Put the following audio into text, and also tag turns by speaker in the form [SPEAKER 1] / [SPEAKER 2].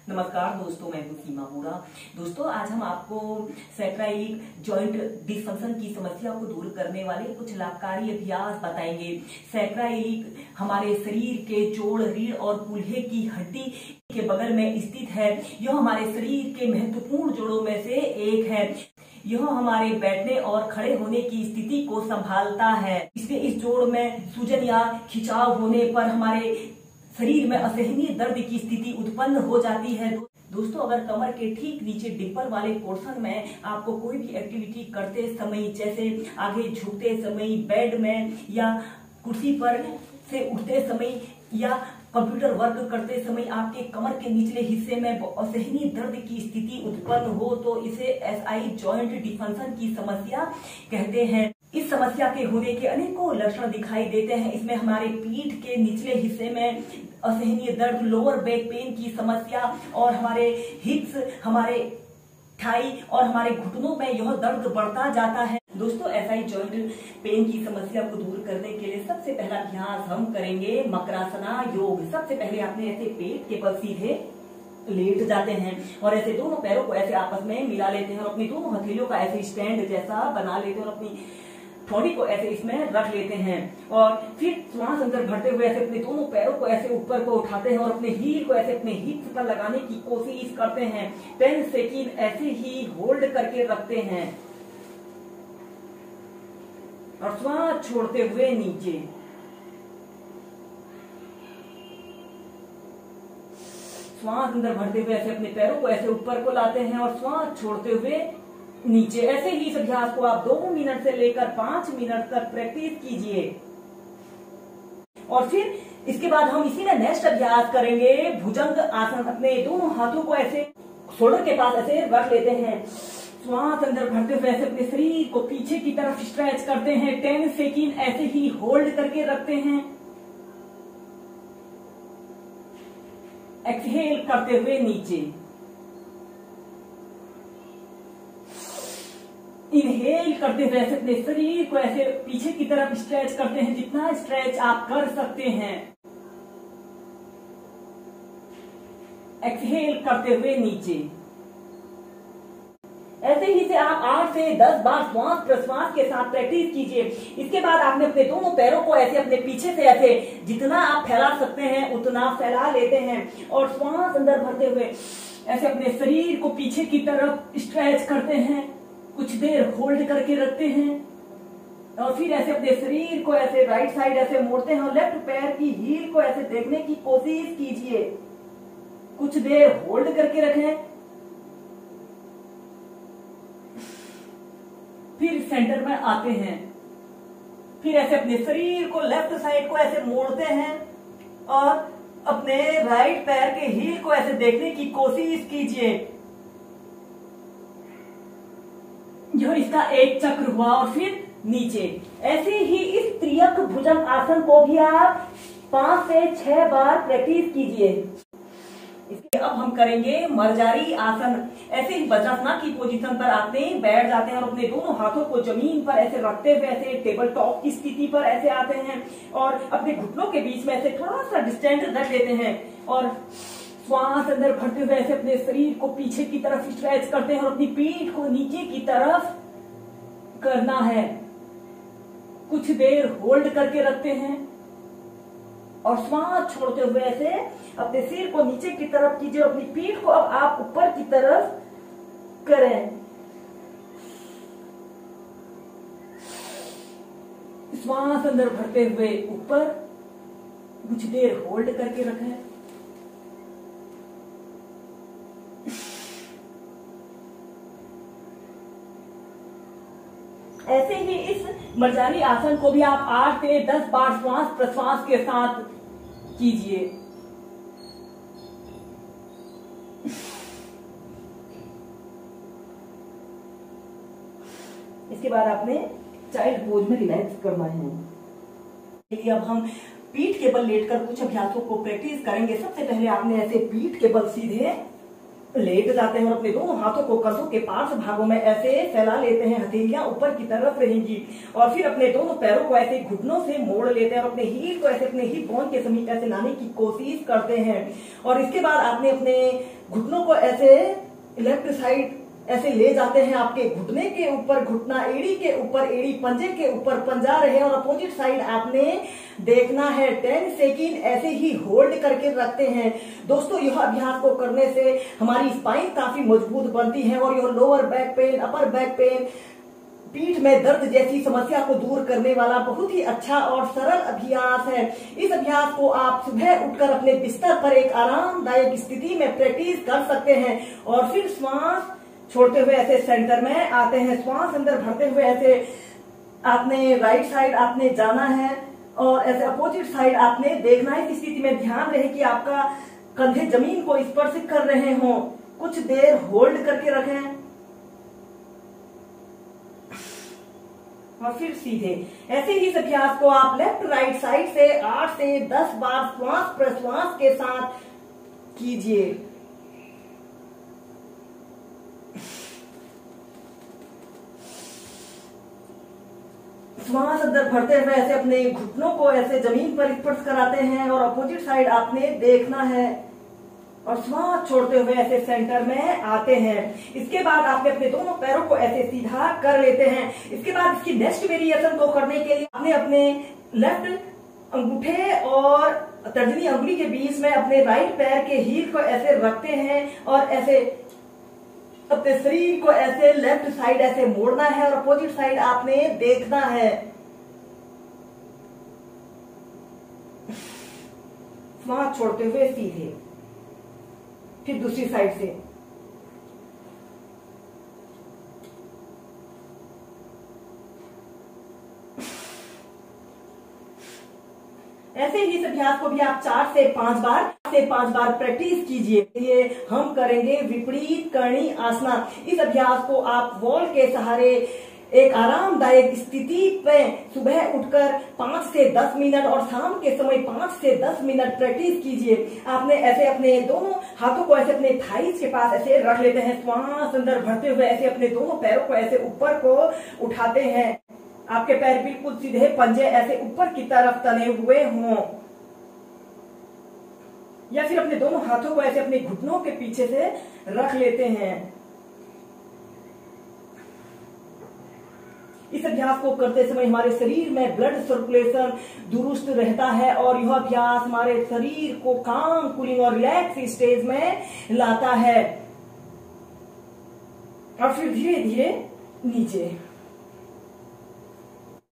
[SPEAKER 1] नमस्कार दोस्तों, मैं हूँ सीमा बोरा। दोस्तों, आज हम आपको सैक्राइलिक जॉइंट डिस्फंक्शन की समस्या को दूर करने वाले कुछ लाभकारी अभ्यास बताएंगे। सैक्राइलिक हमारे शरीर के जोड़, रीढ़ और कूल्हे की हड्डी के बगल में स्थित है। यह हमारे शरीर के महत्वपूर्ण जोड़ों में से एक है। यह हमारे बैठने और खड़े होने की स्थिति को संभालता है। इससे इस जोड़ में सूजन या खिंचाव होने पर हमारे शरीर में असहनीय दर्द की स्थिति उत्पन्न हो जाती है। दोस्तों, अगर कमर के ठीक नीचे डिपर वाले पोर्शन में आपको कोई भी एक्टिविटी करते समय, जैसे आगे झुकते समय, बेड में या कुर्सी पर से उठते समय या कंप्यूटर वर्क करते समय आपके कमर के निचले हिस्से में असहनीय दर्द की स्थिति उत्पन्न हो तो इसे एसआई जॉइंट डिस्फंक्शन की समस्या कहते हैं। इस समस्या के होने के अनेकों लक्षण दिखाई देते हैं। इसमें हमारे पीठ के निचले हिस्से में असहनीय दर्द, लोअर बैक पेन की समस्या और हमारे हिप्स, हमारे थाई और हमारे घुटनों में यह दर्द बढ़ता जाता है। दोस्तों, एसआई जॉइंट पेन की समस्या को दूर करने के लिए सबसे पहला अभ्यास हम करेंगे मकरासना योग। सबसे पहले आपने ऐसे पेट के बल सीधे लेट जाते हैं और ऐसे दोनों पैरों को ऐसे आपस में मिला लेते हैं और अपनी दोनों हथेलियों का ऐसे स्टैंड जैसा बना लेते हैं और अपनी थोड़ी को ऐसे इसमें रख लेते हैं और फिर श्वास अंदर भरते हुए ऐसे अपने दोनों पैरों को ऐसे ऊपर को उठाते हैं और अपने हील को ऐसे अपने हिप्स पर लगाने की कोशिश करते हैं। 10 सेकंड ऐसे ही होल्ड करके रखते हैं और श्वास छोड़ते हुए नीचे। श्वास अंदर भरते हुए ऐसे अपने पैरों को ऐसे ऊपर को लाते हैं और श्वास छोड़ते हुए नीचे। ऐसे ही इस अभ्यास को आप 2 मिनट से लेकर 5 मिनट तक प्रैक्टिस कीजिए और फिर इसके बाद हम इसी में नेक्स्ट अभ्यास करेंगे भुजंग आसन। अपने दोनों हाथों को ऐसे शोल्डर के पास ऐसे रख लेते हैं। श्वास अंदर भरते हुए ऐसे अपने शरीर को पीछे की तरफ स्ट्रेच करते हैं। 10 सेकंड ऐसे ही होल्ड करके रखते हैं। एक्सहेल करते हुए नीचे। इनहेल करते हुए ऐसे अपने शरीर को ऐसे पीछे की तरफ स्ट्रेच करते हैं, जितना स्ट्रेच आप कर सकते हैं। एक्सहेल करते हुए नीचे। ऐसे ही से आप 8 से 10 बार श्वास प्रश्वास के साथ प्रैक्टिस कीजिए। इसके बाद आपने अपने दोनों पैरों को ऐसे अपने पीछे से ऐसे जितना आप फैला सकते हैं उतना फैला लेते हैं और श्वास अंदर भरते हुए ऐसे अपने शरीर को पीछे की तरफ स्ट्रेच करते हैं। कुछ देर होल्ड करके रखते हैं और फिर ऐसे अपने शरीर को ऐसे राइट साइड ऐसे मोड़ते हैं और लेफ्ट पैर की हील को ऐसे देखने की कोशिश कीजिए। कुछ देर होल्ड करके रखें। फिर सेंटर में आते हैं। फिर ऐसे अपने शरीर को लेफ्ट साइड को ऐसे मोड़ते हैं और अपने राइट पैर के हील को ऐसे देखने की कोशिश कीजिए। जो इसका एक चक्र हुआ और फिर नीचे। ऐसे ही इस त्रियक भुजंग आसन को भी आप 5 से 6 बार प्रैक्टिस कीजिए। इसके अब हम करेंगे मर्जारी आसन। ऐसे ही वज्रासन की पोजीशन पर आपने बैठ जाते हैं और अपने दोनों हाथों को जमीन पर ऐसे रखते हुए ऐसे टेबल टॉप की स्थिति पर ऐसे आते हैं और अपने घुटनों के बीच में ऐसे थोड़ा सा डिस्टेंस रख लेते हैं और श्वास अंदर भरते हुए ऐसे अपने शरीर को पीछे की तरफ स्ट्रेच करते हैं और अपनी पीठ को नीचे की तरफ करना है। कुछ देर होल्ड करके रखते हैं और श्वास छोड़ते हुए ऐसे अपने सिर को नीचे की तरफ कीजिए और अपनी पीठ को अब आप ऊपर की तरफ करें। श्वास अंदर भरते हुए ऊपर, कुछ देर होल्ड करके रखें। ऐसे ही इस मर्जारी आसन को भी आप 8 से 10 बार श्वास प्रश्वास के साथ कीजिए। इसके बाद आपने चाइल्ड पोज में रिलैक्स करना है। चलिए अब हम पीठ के बल लेटकर कुछ अभ्यासों को प्रैक्टिस करेंगे। सबसे पहले आपने ऐसे पीठ के बल सीधे लेट जाते हैं और अपने दोनों हाथों को कंधों के पार्श्व भागों में ऐसे फैला लेते हैं। हथेलियां ऊपर की तरफ रहेंगी और फिर अपने दोनों पैरों को ऐसे घुटनों से मोड़ लेते हैं और अपने हील को ऐसे अपने हिप बोन के समीप ऐसे लाने की कोशिश करते हैं। और इसके बाद आपने अपने
[SPEAKER 2] घुटनों को ऐसे लेफ्ट साइड ऐसे ले जाते हैं, आपके घुटने के ऊपर घुटना, एड़ी के ऊपर एड़ी, पंजे के ऊपर पंजा रहे और अपोजिट साइड आपने देखना है। 10 सेकेंड ऐसे ही होल्ड करके रखते हैं। दोस्तों यह अभ्यास को करने से हमारी स्पाइन काफी मजबूत बनती है और यह lower back pain, upper back pain, पीठ में दर्द जैसी समस्या को दूर करने वाला बहुत ही अच्छा और सरल अभ्यास है। इस अभ्यास को आप सुबह उठकर अपने बिस्तर पर एक आरामदायक स्थिति में प्रैक्टिस कर सकते हैं और फिर श्वास छोड़ते हुए ऐसे सेंटर में आते हैं। श्वास अंदर भरते हुए ऐसे आपने राइट साइड आपने जाना है और ऐसे अपोजिट साइड आपने देखना है। इस स्थिति में ध्यान रहे कि आपका कंधे जमीन को स्पर्श कर रहे हों। कुछ देर होल्ड करके रखें और फिर सीधे। ऐसे ही इस अभ्यास को आप लेफ्ट राइट साइड से 8 से 10 बार श्वास प्रश्वास के साथ कीजिए। श्वास अंदर भरते हुए ऐसे अपने घुटनों को ऐसे जमीन पर स्पर्श कराते हैं और अपोजिट साइड आपने देखना है और श्वास छोड़ते हुए ऐसे सेंटर में आते हैं। इसके बाद आपने अपने दोनों पैरों को ऐसे सीधा कर लेते हैं। इसके बाद इसकी नेक्स्ट वेरिएशन को करने के लिए आपने अपने लेफ्ट अंगूठे और तर्जनी अंगुली के बीच में अपने राइट पैर के हील को ऐसे रखते हैं और ऐसे अपने शरीर को ऐसे लेफ्ट साइड ऐसे मोड़ना है और अपोजिट साइड आपने देखना है। श्वास छोड़ते हुए सीधे, फिर दूसरी साइड से। ऐसे ही इस अभ्यास को भी आप 4 से 5 बार प्रैक्टिस कीजिए। ये हम करेंगे विपरीत करणी आसना। इस अभ्यास को आप वॉल के सहारे एक आरामदायक स्थिति पे सुबह उठकर 5 से 10 मिनट और शाम के समय 5 से 10 मिनट प्रैक्टिस कीजिए। आपने ऐसे अपने दोनों हाथों को ऐसे अपने थाइस के पास ऐसे रख लेते हैं। श्वास अंदर भरते हुए ऐसे अपने दोनों पैरों को ऐसे ऊपर को उठाते हैं। आपके पैर बिल्कुल सीधे, पंजे ऐसे ऊपर की तरफ तने हुए हों या फिर अपने दोनों हाथों को ऐसे अपने घुटनों के पीछे से रख लेते हैं। इस अभ्यास को करते समय हमारे शरीर में ब्लड सर्कुलेशन दुरुस्त रहता है और यह अभ्यास हमारे शरीर को काम, कूलिंग और रिलैक्स स्टेज में लाता है। और फिर धीरे धीरे नीचे।